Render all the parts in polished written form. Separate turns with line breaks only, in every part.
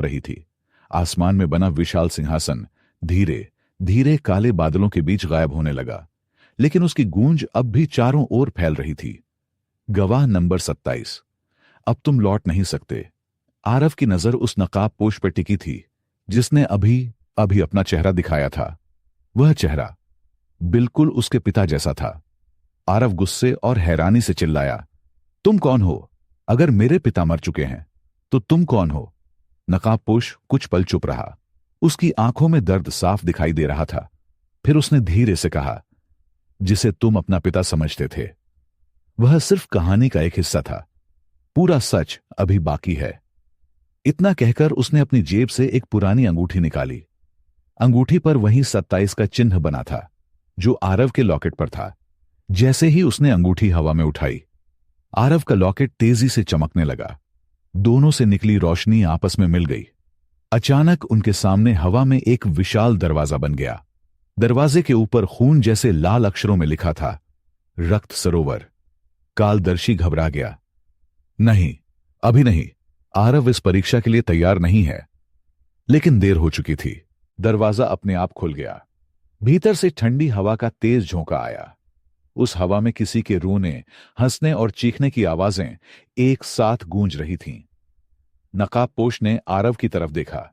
रही थी। आसमान में बना विशाल सिंहासन धीरे धीरे काले बादलों के बीच गायब होने लगा, लेकिन उसकी गूंज अब भी चारों ओर फैल रही थी। गवाह नंबर 27, अब तुम लौट नहीं सकते। आरव की नजर उस नकाबपोश पर टिकी थी जिसने अभी अभी अपना चेहरा दिखाया था। वह चेहरा बिल्कुल उसके पिता जैसा था। आरव गुस्से और हैरानी से चिल्लाया, तुम कौन हो? अगर मेरे पिता मर चुके हैं तो तुम कौन हो? नकाबपोश कुछ पल चुप रहा। उसकी आंखों में दर्द साफ दिखाई दे रहा था। फिर उसने धीरे से कहा, जिसे तुम अपना पिता समझते थे वह सिर्फ कहानी का एक हिस्सा था। पूरा सच अभी बाकी है। इतना कहकर उसने अपनी जेब से एक पुरानी अंगूठी निकाली। अंगूठी पर वही 27 का चिन्ह बना था जो आरव के लॉकेट पर था। जैसे ही उसने अंगूठी हवा में उठाई, आरव का लॉकेट तेजी से चमकने लगा। दोनों से निकली रोशनी आपस में मिल गई। अचानक उनके सामने हवा में एक विशाल दरवाजा बन गया। दरवाजे के ऊपर खून जैसे लाल अक्षरों में लिखा था, रक्त सरोवर। कालदर्शी घबरा गया। नहीं, अभी नहीं। आरव इस परीक्षा के लिए तैयार नहीं है। लेकिन देर हो चुकी थी। दरवाजा अपने आप खुल गया। भीतर से ठंडी हवा का तेज झोंका आया। उस हवा में किसी के रोने, हंसने और चीखने की आवाजें एक साथ गूंज रही थीं। नकाबपोश ने आरव की तरफ देखा।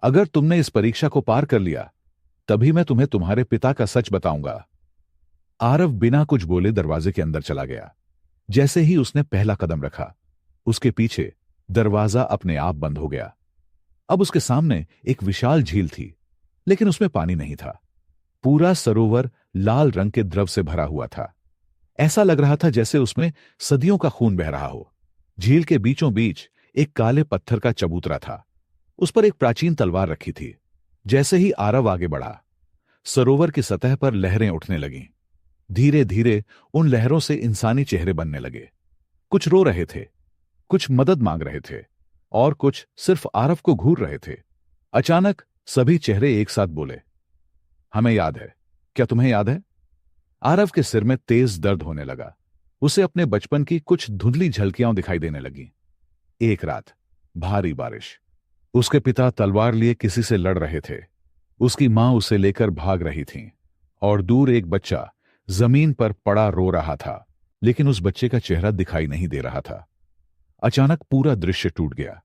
अगर तुमने इस परीक्षा को पार कर लिया तभी मैं तुम्हें तुम्हारे पिता का सच बताऊंगा। आरव बिना कुछ बोले दरवाजे के अंदर चला गया। जैसे ही उसने पहला कदम रखा, उसके पीछे दरवाजा अपने आप बंद हो गया। अब उसके सामने एक विशाल झील थी, लेकिन उसमें पानी नहीं था। पूरा सरोवर लाल रंग के द्रव से भरा हुआ था। ऐसा लग रहा था जैसे उसमें सदियों का खून बह रहा हो। झील के बीचों बीच एक काले पत्थर का चबूतरा था। उस पर एक प्राचीन तलवार रखी थी। जैसे ही आरव आगे बढ़ा, सरोवर की सतह पर लहरें उठने लगीं। धीरे धीरे उन लहरों से इंसानी चेहरे बनने लगे। कुछ रो रहे थे, कुछ मदद मांग रहे थे और कुछ सिर्फ आरव को घूर रहे थे। अचानक सभी चेहरे एक साथ बोले, हमें याद है। क्या तुम्हें याद है? आरव के सिर में तेज दर्द होने लगा। उसे अपने बचपन की कुछ धुंधली झलकियां दिखाई देने लगी। एक रात, भारी बारिश। उसके पिता तलवार लिए किसी से लड़ रहे थे। उसकी मां उसे लेकर भाग रही थी और दूर एक बच्चा जमीन पर पड़ा रो रहा था, लेकिन उस बच्चे का चेहरा दिखाई नहीं दे रहा था। अचानक पूरा दृश्य टूट गया।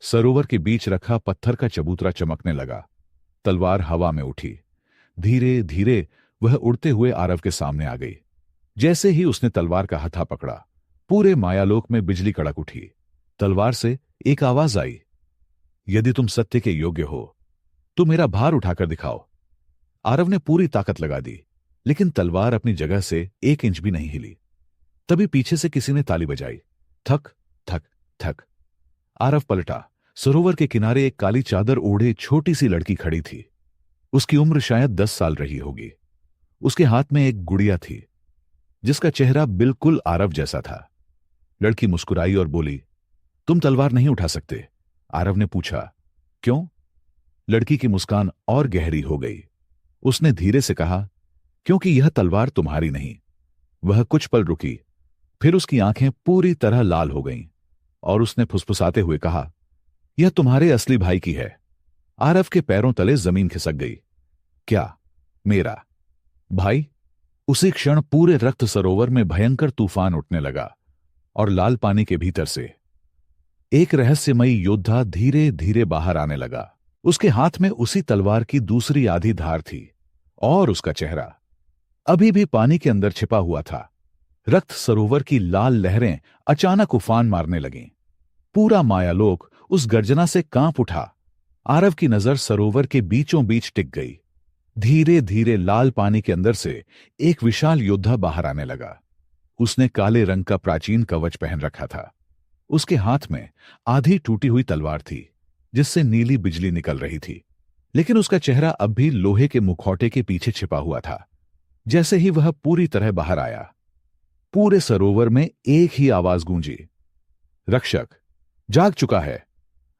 सरोवर के बीच रखा पत्थर का चबूतरा चमकने लगा। तलवार हवा में उठी। धीरे धीरे वह उड़ते हुए आरव के सामने आ गई। जैसे ही उसने तलवार का हथा पकड़ा, पूरे मायालोक में बिजली कड़क उठी। तलवार से एक आवाज आई, यदि तुम सत्य के योग्य हो तो मेरा भार उठाकर दिखाओ। आरव ने पूरी ताकत लगा दी, लेकिन तलवार अपनी जगह से 1 इंच भी नहीं हिली। तभी पीछे से किसी ने ताली बजाई। थक थक थक। आरव पलटा। सरोवर के किनारे एक काली चादर ओढ़े छोटी सी लड़की खड़ी थी। उसकी उम्र शायद 10 साल रही होगी। उसके हाथ में एक गुड़िया थी जिसका चेहरा बिल्कुल आरव जैसा था। लड़की मुस्कुराई और बोली, तुम तलवार नहीं उठा सकते। आरव ने पूछा, क्यों? लड़की की मुस्कान और गहरी हो गई। उसने धीरे से कहा, क्योंकि यह तलवार तुम्हारी नहीं। वह कुछ पल रुकी, फिर उसकी आंखें पूरी तरह लाल हो गईं और उसने फुसफुसाते हुए कहा, यह तुम्हारे असली भाई की है। आरव के पैरों तले जमीन खिसक गई। क्या? मेरा भाई? उसी क्षण पूरे रक्त सरोवर में भयंकर तूफान उठने लगा और लाल पानी के भीतर से एक रहस्यमयी योद्धा धीरे धीरे बाहर आने लगा। उसके हाथ में उसी तलवार की दूसरी आधी धार थी और उसका चेहरा अभी भी पानी के अंदर छिपा हुआ था। रक्त सरोवर की लाल लहरें अचानक उफान मारने लगीं। पूरा मायालोक उस गर्जना से कांप उठा। आरव की नजर सरोवर के बीचों बीच टिक गई। धीरे धीरे लाल पानी के अंदर से एक विशाल योद्धा बाहर आने लगा। उसने काले रंग का प्राचीन कवच पहन रखा था। उसके हाथ में आधी टूटी हुई तलवार थी जिससे नीली बिजली निकल रही थी, लेकिन उसका चेहरा अब भी लोहे के मुखौटे के पीछे छिपा हुआ था। जैसे ही वह पूरी तरह बाहर आया, पूरे सरोवर में एक ही आवाज गूंजी, रक्षक जाग चुका है।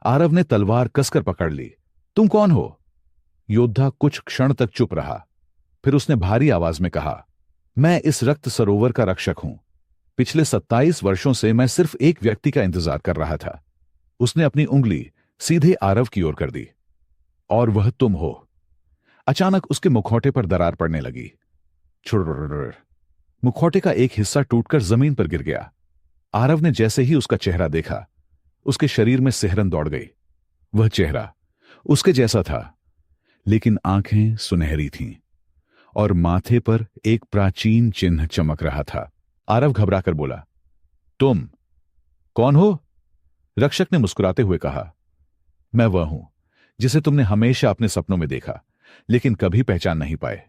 आरव ने तलवार कसकर पकड़ ली। तुम कौन हो? योद्धा कुछ क्षण तक चुप रहा। फिर उसने भारी आवाज में कहा, मैं इस रक्त सरोवर का रक्षक हूं। पिछले 27 वर्षों से मैं सिर्फ एक व्यक्ति का इंतजार कर रहा था। उसने अपनी उंगली सीधे आरव की ओर कर दी। और वह तुम हो। अचानक उसके मुखौटे पर दरार पड़ने लगी। छुर्रर्रर्र। मुखौटे का एक हिस्सा टूटकर जमीन पर गिर गया। आरव ने जैसे ही उसका चेहरा देखा, उसके शरीर में सिहरन दौड़ गई। वह चेहरा उसके जैसा था, लेकिन आंखें सुनहरी थीं और माथे पर एक प्राचीन चिन्ह चमक रहा था। आरव घबराकर बोला, तुम कौन हो? रक्षक ने मुस्कुराते हुए कहा, मैं वह हूं जिसे तुमने हमेशा अपने सपनों में देखा, लेकिन कभी पहचान नहीं पाए।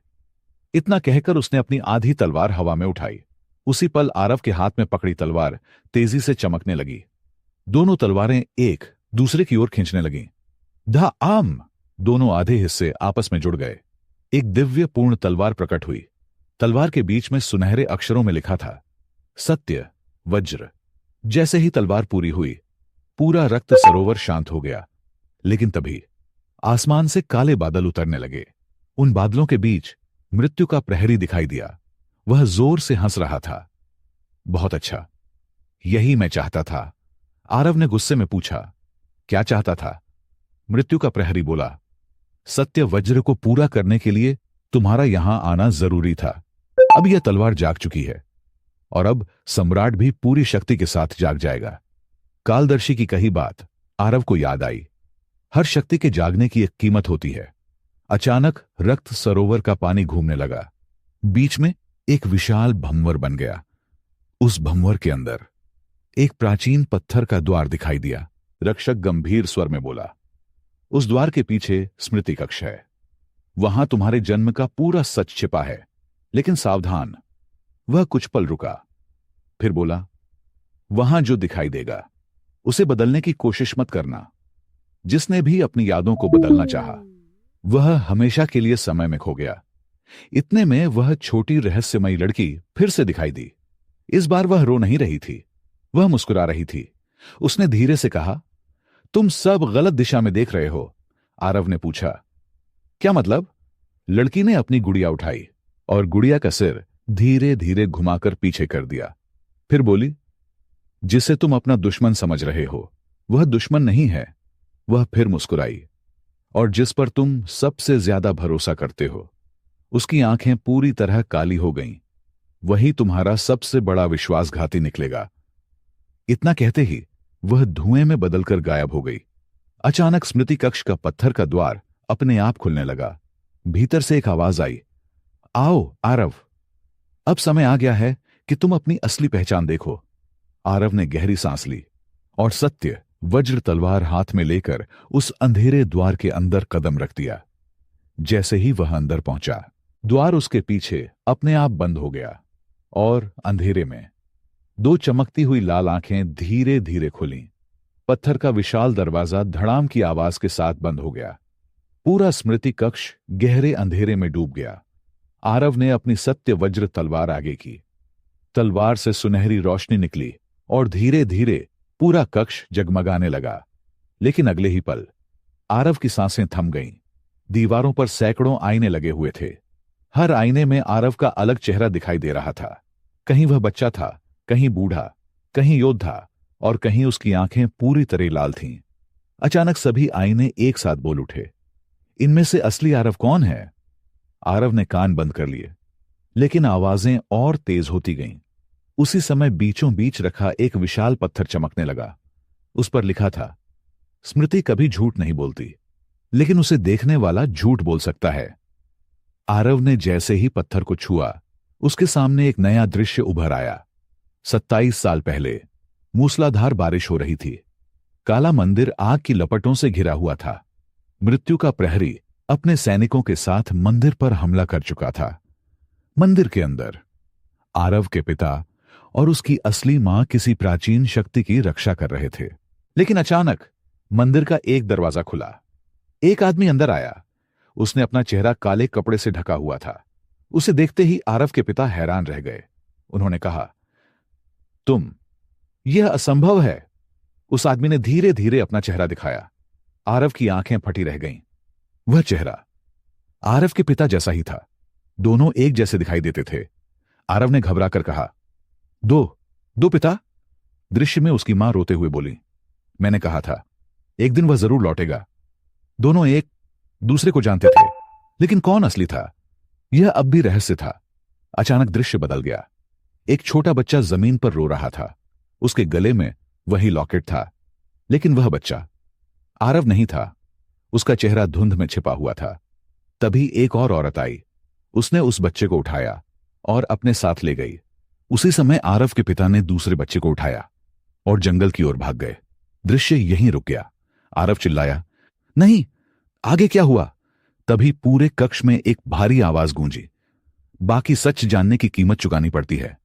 इतना कहकर उसने अपनी आधी तलवार हवा में उठाई। उसी पल आरव के हाथ में पकड़ी तलवार तेजी से चमकने लगी। दोनों तलवारें एक दूसरे की ओर खींचने लगीं। द आम। दोनों आधे हिस्से आपस में जुड़ गए। एक दिव्य पूर्ण तलवार प्रकट हुई। तलवार के बीच में सुनहरे अक्षरों में लिखा था, सत्य वज्र। जैसे ही तलवार पूरी हुई, पूरा रक्त सरोवर शांत हो गया। लेकिन तभी आसमान से काले बादल उतरने लगे। उन बादलों के बीच मृत्यु का प्रहरी दिखाई दिया। वह जोर से हंस रहा था। बहुत अच्छा, यही मैं चाहता था। आरव ने गुस्से में पूछा, क्या चाहता था? मृत्यु का प्रहरी बोला, सत्य वज्र को पूरा करने के लिए तुम्हारा यहां आना जरूरी था। अब यह तलवार जाग चुकी है और अब सम्राट भी पूरी शक्ति के साथ जाग जाएगा। कालदर्शी की कही बात आरव को याद आई। हर शक्ति के जागने की एक कीमत होती है। अचानक रक्त सरोवर का पानी घूमने लगा। बीच में एक विशाल भंवर बन गया। उस भंवर के अंदर एक प्राचीन पत्थर का द्वार दिखाई दिया। रक्षक गंभीर स्वर में बोला, उस द्वार के पीछे स्मृति कक्ष है। वहां तुम्हारे जन्म का पूरा सच छिपा है। लेकिन सावधान। वह कुछ पल रुका, फिर बोला, वहां जो दिखाई देगा उसे बदलने की कोशिश मत करना। जिसने भी अपनी यादों को बदलना चाहा, वह हमेशा के लिए समय में खो गया। इतने में वह छोटी रहस्यमयी लड़की फिर से दिखाई दी। इस बार वह रो नहीं रही थी, वह मुस्कुरा रही थी। उसने धीरे से कहा, तुम सब गलत दिशा में देख रहे हो। आरव ने पूछा, क्या मतलब? लड़की ने अपनी गुड़िया उठाई और गुड़िया का सिर धीरे धीरे घुमाकर पीछे कर दिया। फिर बोली, जिसे तुम अपना दुश्मन समझ रहे हो वह दुश्मन नहीं है। वह फिर मुस्कुराई, और जिस पर तुम सबसे ज्यादा भरोसा करते हो उसकी आंखें पूरी तरह काली हो गईं। वही तुम्हारा सबसे बड़ा विश्वासघाती निकलेगा। इतना कहते ही वह धुएं में बदलकर गायब हो गई। अचानक स्मृति कक्ष का पत्थर का द्वार अपने आप खुलने लगा। भीतर से एक आवाज आई, आओ आरव, अब समय आ गया है कि तुम अपनी असली पहचान देखो। आरव ने गहरी सांस ली और सत्य वज्र तलवार हाथ में लेकर उस अंधेरे द्वार के अंदर कदम रख दिया। जैसे ही वह अंदर पहुंचा, द्वार उसके पीछे अपने आप बंद हो गया और अंधेरे में दो चमकती हुई लाल आंखें धीरे धीरे खुलीं। पत्थर का विशाल दरवाजा धड़ाम की आवाज के साथ बंद हो गया। पूरा स्मृति कक्ष गहरे अंधेरे में डूब गया। आरव ने अपनी सत्य वज्र तलवार आगे की। तलवार से सुनहरी रोशनी निकली और धीरे धीरे पूरा कक्ष जगमगाने लगा। लेकिन अगले ही पल आरव की सांसें थम गईं। दीवारों पर सैकड़ों आईने लगे हुए थे। हर आईने में आरव का अलग चेहरा दिखाई दे रहा था। कहीं वह बच्चा था, कहीं बूढ़ा, कहीं योद्धा, और कहीं उसकी आंखें पूरी तरह लाल थीं। अचानक सभी आईने एक साथ बोल उठे, इनमें से असली आरव कौन है? आरव ने कान बंद कर लिए, लेकिन आवाजें और तेज होती गईं। उसी समय बीचों बीच रखा एक विशाल पत्थर चमकने लगा। उस पर लिखा था, स्मृति कभी झूठ नहीं बोलती, लेकिन उसे देखने वाला झूठ बोल सकता है। आरव ने जैसे ही पत्थर को छुआ, उसके सामने एक नया दृश्य उभर आया। 27 साल पहले मूसलाधार बारिश हो रही थी। काला मंदिर आग की लपटों से घिरा हुआ था। मृत्यु का प्रहरी अपने सैनिकों के साथ मंदिर पर हमला कर चुका था। मंदिर के अंदर आरव के पिता और उसकी असली मां किसी प्राचीन शक्ति की रक्षा कर रहे थे। लेकिन अचानक मंदिर का एक दरवाजा खुला। एक आदमी अंदर आया। उसने अपना चेहरा काले कपड़े से ढका हुआ था। उसे देखते ही आरव के पिता हैरान रह गए। उन्होंने कहा, यह असंभव है। उस आदमी ने धीरे धीरे अपना चेहरा दिखाया। आरव की आंखें फटी रह गईं। वह चेहरा आरव के पिता जैसा ही था। दोनों एक जैसे दिखाई देते थे। आरव ने घबरा कर कहा, दो पिता? दृश्य में उसकी मां रोते हुए बोली, मैंने कहा था एक दिन वह जरूर लौटेगा। दोनों एक दूसरे को जानते थे, लेकिन कौन असली था, यह अब भी रहस्य था। अचानक दृश्य बदल गया। एक छोटा बच्चा जमीन पर रो रहा था। उसके गले में वही लॉकेट था, लेकिन वह बच्चा आरव नहीं था। उसका चेहरा धुंध में छिपा हुआ था। तभी एक और औरत आई। उसने उस बच्चे को उठाया और अपने साथ ले गई। उसी समय आरव के पिता ने दूसरे बच्चे को उठाया और जंगल की ओर भाग गए। दृश्य यहीं रुक गया। आरव चिल्लाया, नहीं, आगे क्या हुआ? तभी पूरे कक्ष में एक भारी आवाज गूंजी, बाकी सच जानने की कीमत चुकानी पड़ती है।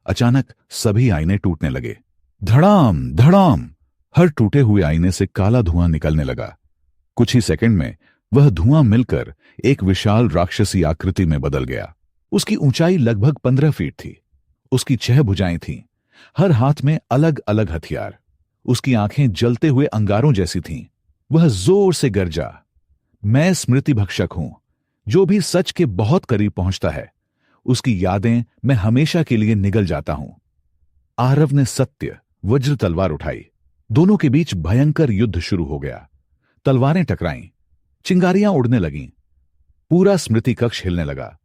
अचानक सभी आईने टूटने लगे। धड़ाम धड़ाम, हर टूटे हुए आईने से काला धुआं निकलने लगा। कुछ ही सेकंड में वह धुआं मिलकर एक विशाल राक्षसी आकृति में बदल गया। उसकी ऊंचाई लगभग 15 फीट थी। उसकी 6 भुजाएं थीं, हर हाथ में अलग अलग हथियार। उसकी आंखें जलते हुए अंगारों जैसी थीं। वह जोर से गरजा, मैं स्मृति भक्षक हूं, जो भी सच के बहुत करीब पहुंचता है उसकी यादें मैं हमेशा के लिए निगल जाता हूं। आरव ने सत्य वज्र तलवार उठाई। दोनों के बीच भयंकर युद्ध शुरू हो गया। तलवारें टकराईं, चिंगारियां उड़ने लगीं। पूरा स्मृति कक्ष हिलने लगा।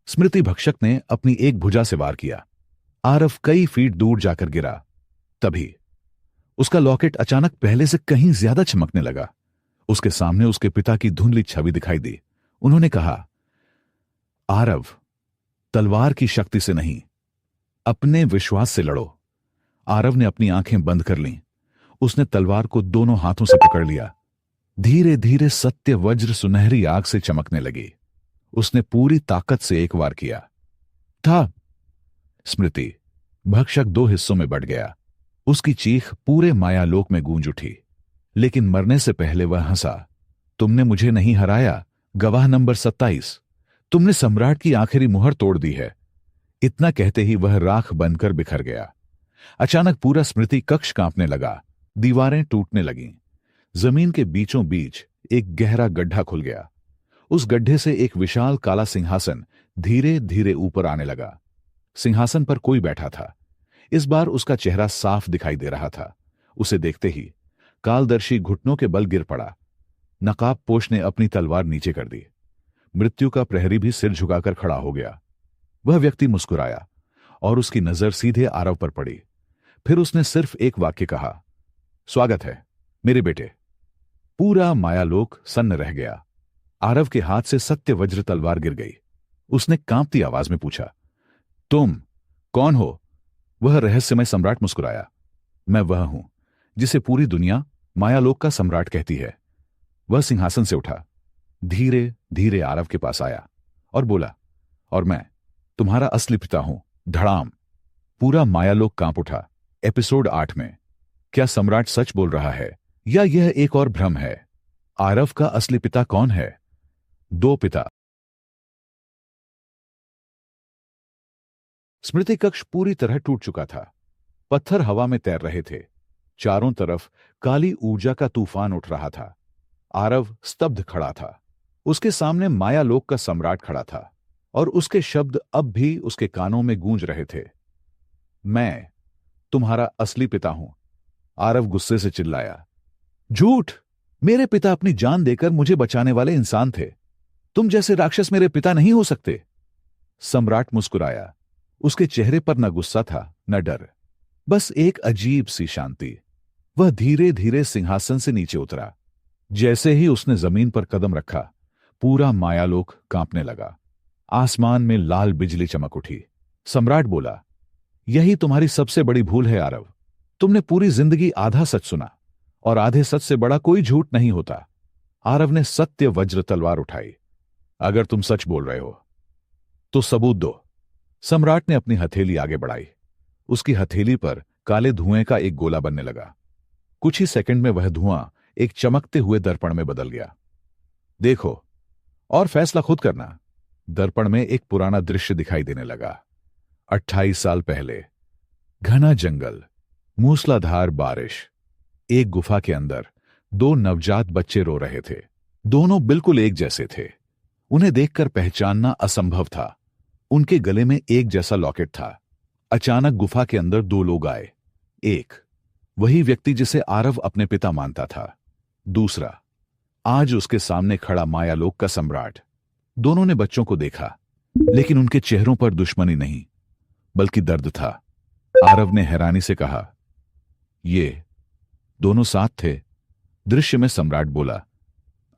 स्मृति भक्षक ने अपनी एक भुजा से वार किया। आरव कई फीट दूर जाकर गिरा। तभी उसका लॉकेट अचानक पहले से कहीं ज्यादा चमकने लगा। उसके सामने उसके पिता की धुंधली छवि दिखाई दी। उन्होंने कहा, आरव, तलवार की शक्ति से नहीं, अपने विश्वास से लड़ो। आरव ने अपनी आंखें बंद कर लीं। उसने तलवार को दोनों हाथों से पकड़ लिया। धीरे धीरे सत्य वज्र सुनहरी आग से चमकने लगी। उसने पूरी ताकत से एक वार किया था। स्मृति भक्षक 2 हिस्सों में बट गया। उसकी चीख पूरे मायालोक में गूंज उठी, लेकिन मरने से पहले वह हंसा। तुमने मुझे नहीं हराया, गवाह नंबर 27। तुमने सम्राट की आखिरी मुहर तोड़ दी है। इतना कहते ही वह राख बनकर बिखर गया। अचानक पूरा स्मृति कक्ष कांपने लगा। दीवारें टूटने लगीं। जमीन के बीचों बीच एक गहरा गड्ढा खुल गया। उस गड्ढे से एक विशाल काला सिंहासन धीरे धीरे ऊपर आने लगा। सिंहासन पर कोई बैठा था। इस बार उसका चेहरा साफ दिखाई दे रहा था। उसे देखते ही कालदर्शी घुटनों के बल गिर पड़ा। नकाबपोश ने अपनी तलवार नीचे कर दी। मृत्यु का प्रहरी भी सिर झुकाकर खड़ा हो गया। वह व्यक्ति मुस्कुराया और उसकी नजर सीधे आरव पर पड़ी। फिर उसने सिर्फ एक वाक्य कहा, स्वागत है मेरे बेटे। पूरा मायालोक सन्न रह गया। आरव के हाथ से सत्य वज्र तलवार गिर गई। उसने कांपती आवाज में पूछा, तुम कौन हो? वह रहस्यमय सम्राट मुस्कुराया, मैं वह हूं जिसे पूरी दुनिया मायालोक का सम्राट कहती है। वह सिंहासन से उठा, धीरे धीरे आरव के पास आया और बोला, और मैं तुम्हारा असली पिता हूं। धड़ाम, पूरा मायालोक कांप उठा। एपिसोड 8 में क्या सम्राट सच बोल रहा है या यह एक और भ्रम है? आरव का असली पिता कौन है? 2 पिता। स्मृति कक्ष पूरी तरह टूट चुका था। पत्थर हवा में तैर रहे थे। चारों तरफ काली ऊर्जा का तूफान उठ रहा था। आरव स्तब्ध खड़ा था। उसके सामने मायालोक का सम्राट खड़ा था और उसके शब्द अब भी उसके कानों में गूंज रहे थे। मैं तुम्हारा असली पिता हूं। आरव गुस्से से चिल्लाया, झूठ! मेरे पिता अपनी जान देकर मुझे बचाने वाले इंसान थे। तुम जैसे राक्षस मेरे पिता नहीं हो सकते। सम्राट मुस्कुराया। उसके चेहरे पर न गुस्सा था न डर, बस एक अजीब सी शांति। वह धीरे धीरे सिंहासन से नीचे उतरा। जैसे ही उसने जमीन पर कदम रखा, पूरा मायालोक कांपने लगा। आसमान में लाल बिजली चमक उठी। सम्राट बोला, यही तुम्हारी सबसे बड़ी भूल है आरव। तुमने पूरी जिंदगी आधा सच सुना, और आधे सच से बड़ा कोई झूठ नहीं होता। आरव ने सत्य वज्र तलवार उठाई। अगर तुम सच बोल रहे हो तो सबूत दो। सम्राट ने अपनी हथेली आगे बढ़ाई। उसकी हथेली पर काले धुएं का एक गोला बनने लगा। कुछ ही सेकंड में वह धुआं एक चमकते हुए दर्पण में बदल गया। देखो और फैसला खुद करना। दर्पण में एक पुराना दृश्य दिखाई देने लगा। 28 साल पहले, घना जंगल, मूसलाधार बारिश। एक गुफा के अंदर 2 नवजात बच्चे रो रहे थे। दोनों बिल्कुल एक जैसे थे। उन्हें देखकर पहचानना असंभव था। उनके गले में एक जैसा लॉकेट था। अचानक गुफा के अंदर 2 लोग आए। एक वही व्यक्ति जिसे आरव अपने पिता मानता था, दूसरा, आज उसके सामने खड़ा मायालोक का सम्राट। दोनों ने बच्चों को देखा, लेकिन उनके चेहरों पर दुश्मनी नहीं, बल्कि दर्द था। आरव ने हैरानी से कहा, ये दोनों साथ थे? दृश्य में सम्राट बोला,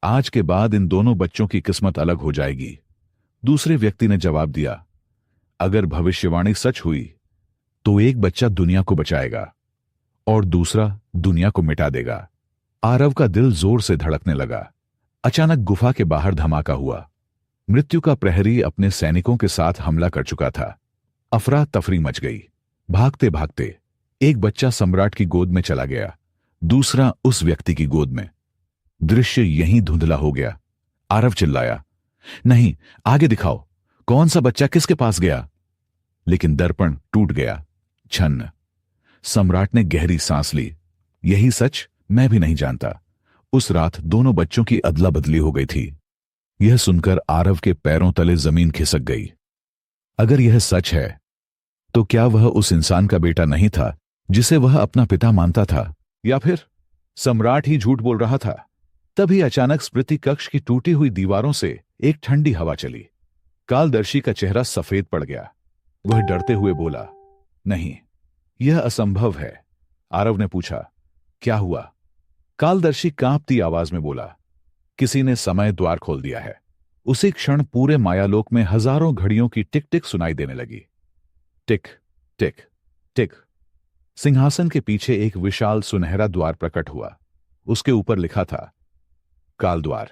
आज के बाद इन दोनों बच्चों की किस्मत अलग हो जाएगी। दूसरे व्यक्ति ने जवाब दिया, अगर भविष्यवाणी सच हुई तो एक बच्चा दुनिया को बचाएगा और दूसरा दुनिया को मिटा देगा। आरव का दिल जोर से धड़कने लगा। अचानक गुफा के बाहर धमाका हुआ। मृत्यु का प्रहरी अपने सैनिकों के साथ हमला कर चुका था। अफरा तफरी मच गई। भागते भागते एक बच्चा सम्राट की गोद में चला गया, दूसरा उस व्यक्ति की गोद में। दृश्य यहीं धुंधला हो गया। आरव चिल्लाया, नहीं, आगे दिखाओ, कौन सा बच्चा किसके पास गया? लेकिन दर्पण टूट गया। छन्न। सम्राट ने गहरी सांस ली। यही सच मैं भी नहीं जानता। उस रात दोनों बच्चों की अदला बदली हो गई थी। यह सुनकर आरव के पैरों तले जमीन खिसक गई। अगर यह सच है तो क्या वह उस इंसान का बेटा नहीं था जिसे वह अपना पिता मानता था, या फिर सम्राट ही झूठ बोल रहा था? तभी अचानक स्मृति कक्ष की टूटी हुई दीवारों से एक ठंडी हवा चली। कालदर्शी का चेहरा सफेद पड़ गया। वह डरते हुए बोला, नहीं, यह असंभव है। आरव ने पूछा, क्या हुआ? कालदर्शी कांपती आवाज में बोला, किसी ने समय द्वार खोल दिया है। उसी क्षण पूरे मायालोक में हजारों घड़ियों की टिक टिक सुनाई देने लगी। टिक टिक टिक। सिंहासन के पीछे एक विशाल सुनहरा द्वार प्रकट हुआ। उसके ऊपर लिखा था, काल द्वार।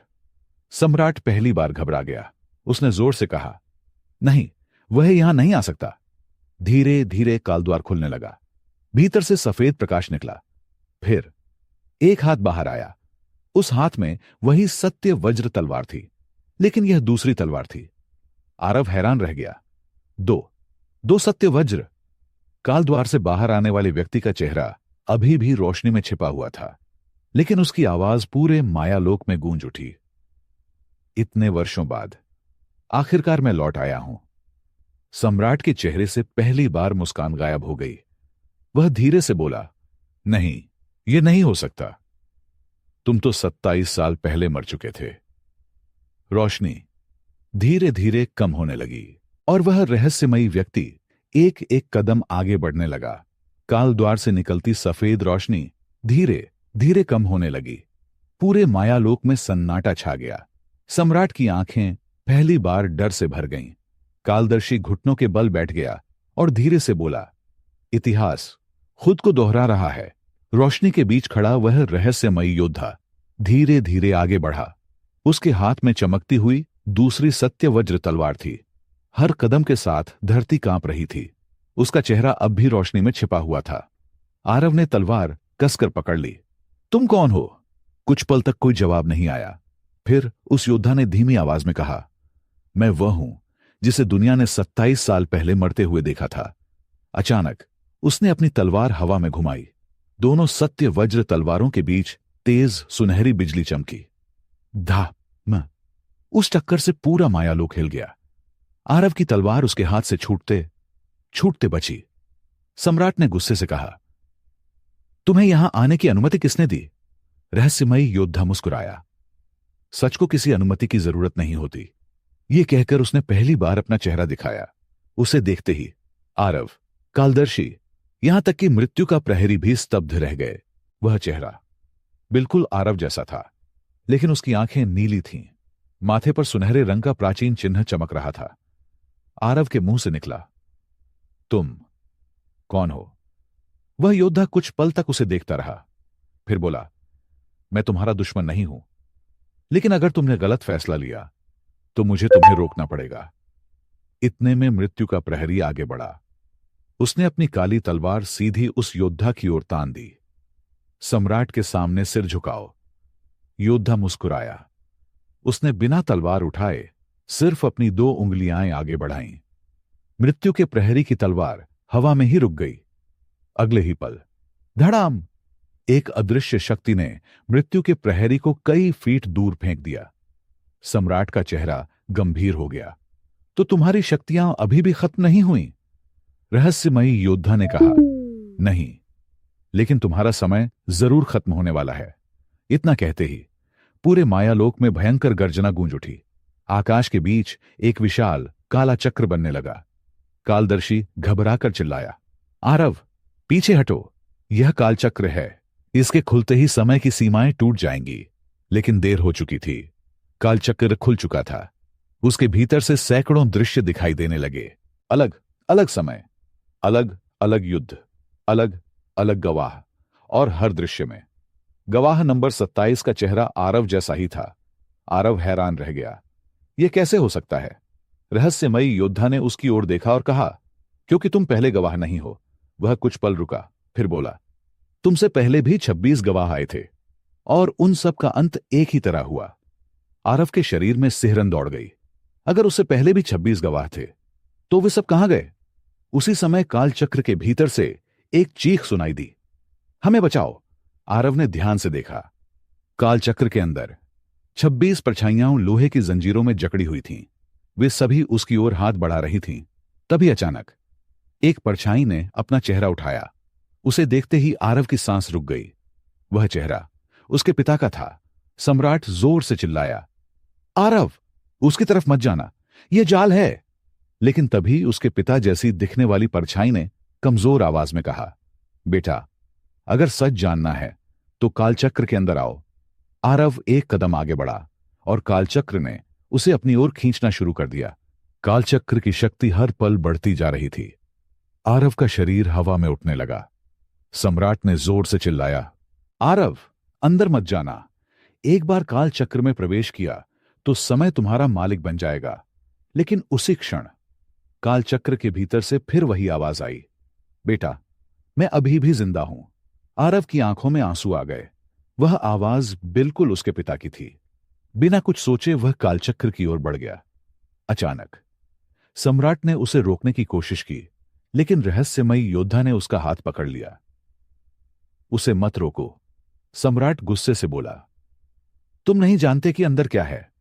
सम्राट पहली बार घबरा गया। उसने जोर से कहा, नहीं, वह यहां नहीं आ सकता। धीरे धीरे कालद्वार खुलने लगा। भीतर से सफेद प्रकाश निकला। फिर एक हाथ बाहर आया। उस हाथ में वही सत्य वज्र तलवार थी, लेकिन यह दूसरी तलवार थी। आरव हैरान रह गया। दो सत्य वज्र। कालद्वार से बाहर आने वाले व्यक्ति का चेहरा अभी भी रोशनी में छिपा हुआ था, लेकिन उसकी आवाज पूरे मायालोक में गूंज उठी। इतने वर्षों बाद आखिरकार मैं लौट आया हूं। सम्राट के चेहरे से पहली बार मुस्कान गायब हो गई। वह धीरे से बोला, नहीं, यह नहीं हो सकता। तुम तो 27 साल पहले मर चुके थे। रोशनी धीरे धीरे कम होने लगी और वह रहस्यमयी व्यक्ति एक एक कदम आगे बढ़ने लगा। कालद्वार से निकलती सफेद रोशनी धीरे धीरे कम होने लगी। पूरे मायालोक में सन्नाटा छा गया। सम्राट की आंखें पहली बार डर से भर गईं। कालदर्शी घुटनों के बल बैठ गया और धीरे से बोला, इतिहास खुद को दोहरा रहा है। रोशनी के बीच खड़ा वह रहस्यमयी योद्धा धीरे धीरे आगे बढ़ा। उसके हाथ में चमकती हुई दूसरी सत्य वज्र तलवार थी। हर कदम के साथ धरती कांप रही थी। उसका चेहरा अब भी रोशनी में छिपा हुआ था। आरव ने तलवार कसकर पकड़ ली। तुम कौन हो? कुछ पल तक कोई जवाब नहीं आया। फिर उस योद्धा ने धीमी आवाज में कहा, मैं वह हूं जिसे दुनिया ने 27 साल पहले मरते हुए देखा था। अचानक उसने अपनी तलवार हवा में घुमाई। दोनों सत्य वज्र तलवारों के बीच तेज सुनहरी बिजली चमकी। धा। उस टक्कर से पूरा मायालोक हिल गया। आरव की तलवार उसके हाथ से छूटते छूटते बची। सम्राट ने गुस्से से कहा, तुम्हें यहां आने की अनुमति किसने दी? रहस्यमयी योद्धा मुस्कुराया। सच को किसी अनुमति की जरूरत नहीं होती। यह कहकर उसने पहली बार अपना चेहरा दिखाया। उसे देखते ही आरव, कालदर्शी, यहां तक कि मृत्यु का प्रहरी भी स्तब्ध रह गए। वह चेहरा बिल्कुल आरव जैसा था, लेकिन उसकी आंखें नीली थीं। माथे पर सुनहरे रंग का प्राचीन चिन्ह चमक रहा था। आरव के मुंह से निकला, तुम कौन हो? वह योद्धा कुछ पल तक उसे देखता रहा, फिर बोला, मैं तुम्हारा दुश्मन नहीं हूं, लेकिन अगर तुमने गलत फैसला लिया तो मुझे तुम्हें रोकना पड़ेगा। इतने में मृत्यु का प्रहरी आगे बढ़ा। उसने अपनी काली तलवार सीधी उस योद्धा की ओर तान दी। सम्राट के सामने सिर झुकाओ। योद्धा मुस्कुराया। उसने बिना तलवार उठाए सिर्फ अपनी 2 उंगलियां आगे बढ़ाईं। मृत्यु के प्रहरी की तलवार हवा में ही रुक गई। अगले ही पल धड़ाम, एक अदृश्य शक्ति ने मृत्यु के प्रहरी को कई फीट दूर फेंक दिया। सम्राट का चेहरा गंभीर हो गया। तो तुम्हारी शक्तियां अभी भी खत्म नहीं हुई? रहस्यमयी योद्धा ने कहा, नहीं, लेकिन तुम्हारा समय जरूर खत्म होने वाला है। इतना कहते ही पूरे मायालोक में भयंकर गर्जना गूंज उठी। आकाश के बीच एक विशाल काला चक्र बनने लगा। कालदर्शी घबराकर चिल्लाया, आरव, पीछे हटो, यह कालचक्र है, इसके खुलते ही समय की सीमाएं टूट जाएंगी। लेकिन देर हो चुकी थी। कालचक्र खुल चुका था। उसके भीतर से सैकड़ों दृश्य दिखाई देने लगे। अलग अलग समय, अलग अलग युद्ध, अलग अलग गवाह, और हर दृश्य में गवाह नंबर 27 का चेहरा आरव जैसा ही था। आरव हैरान रह गया। यह कैसे हो सकता है? रहस्यमयी योद्धा ने उसकी ओर देखा और कहा, क्योंकि तुम पहले गवाह नहीं हो। वह कुछ पल रुका, फिर बोला, तुमसे पहले भी 26 गवाह आए थे और उन सब का अंत एक ही तरह हुआ। आरव के शरीर में सिहरन दौड़ गई। अगर उससे पहले भी 26 गवाह थे तो वे सब कहां गए? उसी समय कालचक्र के भीतर से एक चीख सुनाई दी, हमें बचाओ। आरव ने ध्यान से देखा। कालचक्र के अंदर 26 परछाइयां लोहे की जंजीरों में जकड़ी हुई थीं। वे सभी उसकी ओर हाथ बढ़ा रही थीं। तभी अचानक एक परछाई ने अपना चेहरा उठाया। उसे देखते ही आरव की सांस रुक गई। वह चेहरा उसके पिता का था। सम्राट जोर से चिल्लाया, आरव, उसकी तरफ मत जाना, यह जाल है। लेकिन तभी उसके पिता जैसी दिखने वाली परछाई ने कमजोर आवाज में कहा, बेटा, अगर सच जानना है तो कालचक्र के अंदर आओ। आरव एक कदम आगे बढ़ा और कालचक्र ने उसे अपनी ओर खींचना शुरू कर दिया। कालचक्र की शक्ति हर पल बढ़ती जा रही थी। आरव का शरीर हवा में उठने लगा। सम्राट ने जोर से चिल्लाया, आरव, अंदर मत जाना। एक बार कालचक्र में प्रवेश किया तो समय तुम्हारा मालिक बन जाएगा। लेकिन उसी क्षण कालचक्र के भीतर से फिर वही आवाज आई, बेटा, मैं अभी भी जिंदा हूं। आरव की आंखों में आंसू आ गए। वह आवाज बिल्कुल उसके पिता की थी। बिना कुछ सोचे वह कालचक्र की ओर बढ़ गया। अचानक सम्राट ने उसे रोकने की कोशिश की, लेकिन रहस्यमयी योद्धा ने उसका हाथ पकड़ लिया। उसे मत रोको, सम्राट गुस्से से बोला, तुम नहीं जानते कि अंदर क्या है।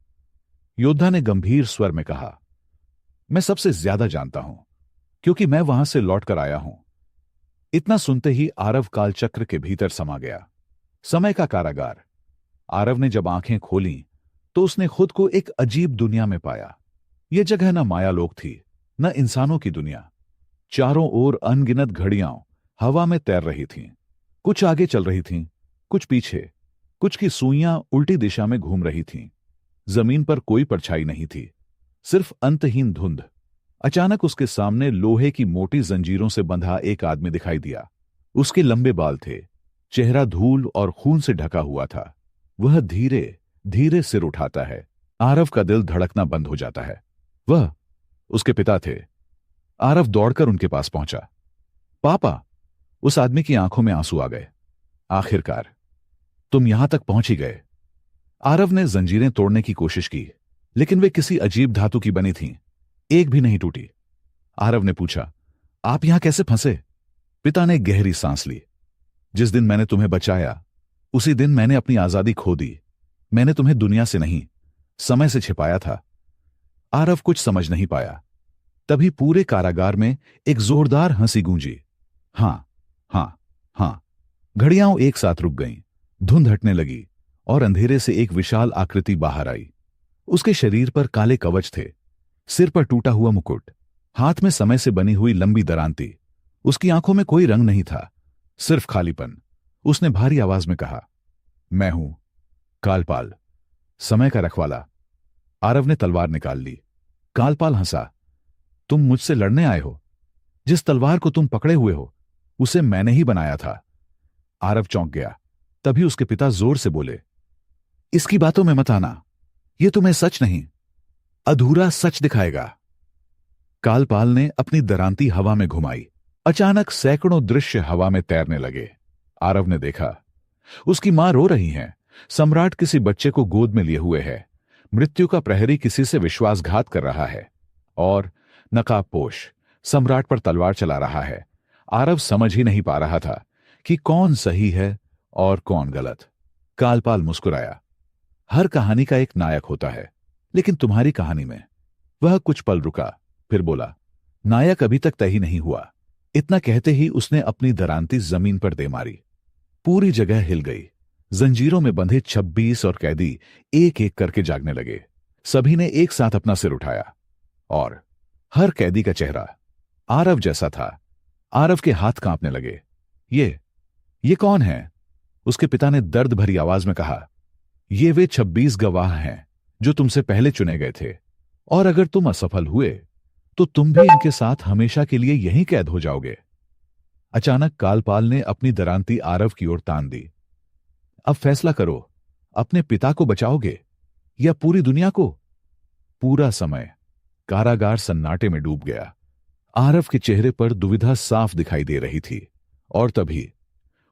योद्धा ने गंभीर स्वर में कहा, मैं सबसे ज्यादा जानता हूं, क्योंकि मैं वहां से लौटकर आया हूं। इतना सुनते ही आरव कालचक्र के भीतर समा गया। समय का कारागार। आरव ने जब आंखें खोलीं तो उसने खुद को एक अजीब दुनिया में पाया। यह जगह न मायालोक थी, न इंसानों की दुनिया। चारों ओर अनगिनत घड़ियां हवा में तैर रही थीं। कुछ आगे चल रही थीं, कुछ पीछे, कुछ की सुइयां उल्टी दिशा में घूम रही थीं। जमीन पर कोई परछाई नहीं थी, सिर्फ अंतहीन धुंध। अचानक उसके सामने लोहे की मोटी जंजीरों से बंधा एक आदमी दिखाई दिया। उसके लंबे बाल थे, चेहरा धूल और खून से ढका हुआ था। वह धीरे धीरे सिर उठाता है। आरव का दिल धड़कना बंद हो जाता है। वह उसके पिता थे। आरव दौड़कर उनके पास पहुंचा। पापा! उस आदमी की आंखों में आंसू आ गए। आखिरकार तुम यहां तक पहुंच ही गए। आरव ने जंजीरें तोड़ने की कोशिश की, लेकिन वे किसी अजीब धातु की बनी थीं। एक भी नहीं टूटी। आरव ने पूछा, आप यहां कैसे फंसे? पिता ने गहरी सांस ली। जिस दिन मैंने तुम्हें बचाया, उसी दिन मैंने अपनी आजादी खो दी। मैंने तुम्हें दुनिया से नहीं, समय से छिपाया था। आरव कुछ समझ नहीं पाया। तभी पूरे कारागार में एक जोरदार हंसी गूंजी। हां, हां, हां। घड़ियां एक साथ रुक गईं। धुंध हटने लगी और अंधेरे से एक विशाल आकृति बाहर आई। उसके शरीर पर काले कवच थे, सिर पर टूटा हुआ मुकुट, हाथ में समय से बनी हुई लंबी दरांती। उसकी आंखों में कोई रंग नहीं था, सिर्फ खालीपन। उसने भारी आवाज में कहा, मैं हूं कालपाल, समय का रखवाला। आरव ने तलवार निकाल ली। कालपाल हंसा, तुम मुझसे लड़ने आए हो? जिस तलवार को तुम पकड़े हुए हो उसे मैंने ही बनाया था। आरव चौंक गया। तभी उसके पिता जोर से बोले, इसकी बातों में मत आना, यह तुम्हें सच नहीं, अधूरा सच दिखाएगा। कालपाल ने अपनी दरांती हवा में घुमाई। अचानक सैकड़ों दृश्य हवा में तैरने लगे। आरव ने देखा, उसकी मां रो रही है। सम्राट किसी बच्चे को गोद में लिए हुए है। मृत्यु का प्रहरी किसी से विश्वासघात कर रहा है और नकाबपोश सम्राट पर तलवार चला रहा है। आरव समझ ही नहीं पा रहा था कि कौन सही है और कौन गलत। कालपाल मुस्कुराया, हर कहानी का एक नायक होता है, लेकिन तुम्हारी कहानी में। वह कुछ पल रुका, फिर बोला, नायक अभी तक तय ही नहीं हुआ। इतना कहते ही उसने अपनी दरांती जमीन पर दे मारी। पूरी जगह हिल गई। जंजीरों में बंधे 26 और कैदी एक एक करके जागने लगे। सभी ने एक साथ अपना सिर उठाया और हर कैदी का चेहरा आरव जैसा था। आरव के हाथ कांपने लगे। ये कौन है? उसके पिता ने दर्द भरी आवाज में कहा। ये वे 26 गवाह हैं जो तुमसे पहले चुने गए थे, और अगर तुम असफल हुए तो तुम भी इनके साथ हमेशा के लिए यहीं कैद हो जाओगे। अचानक कालपाल ने अपनी दरांती आरव की ओर तान दी। अब फैसला करो, अपने पिता को बचाओगे या पूरी दुनिया को? पूरा समय कारागार सन्नाटे में डूब गया। आरव के चेहरे पर दुविधा साफ दिखाई दे रही थी, और तभी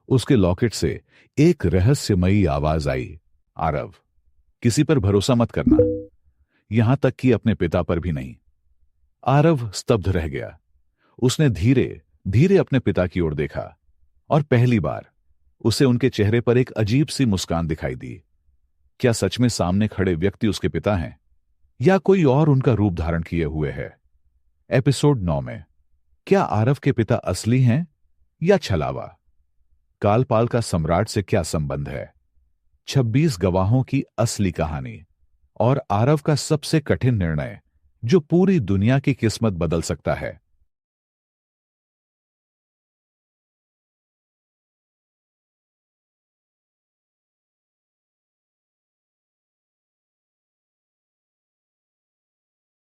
उसके लॉकेट से एक रहस्यमयी आवाज आई। आरव, किसी पर भरोसा मत करना, यहां तक कि अपने पिता पर भी नहीं। आरव स्तब्ध रह गया। उसने धीरे धीरे अपने पिता की ओर देखा, और पहली बार उसे उनके चेहरे पर एक अजीब सी मुस्कान दिखाई दी। क्या सच में सामने खड़े व्यक्ति उसके पिता हैं, या कोई और उनका रूप धारण किए हुए है? एपिसोड 9 में क्या आरव के पिता असली हैं या छलावा? कालपाल का सम्राट से क्या संबंध है? 26 गवाहों की असली कहानी और आरव का सबसे कठिन निर्णय जो पूरी दुनिया की किस्मत बदल सकता है।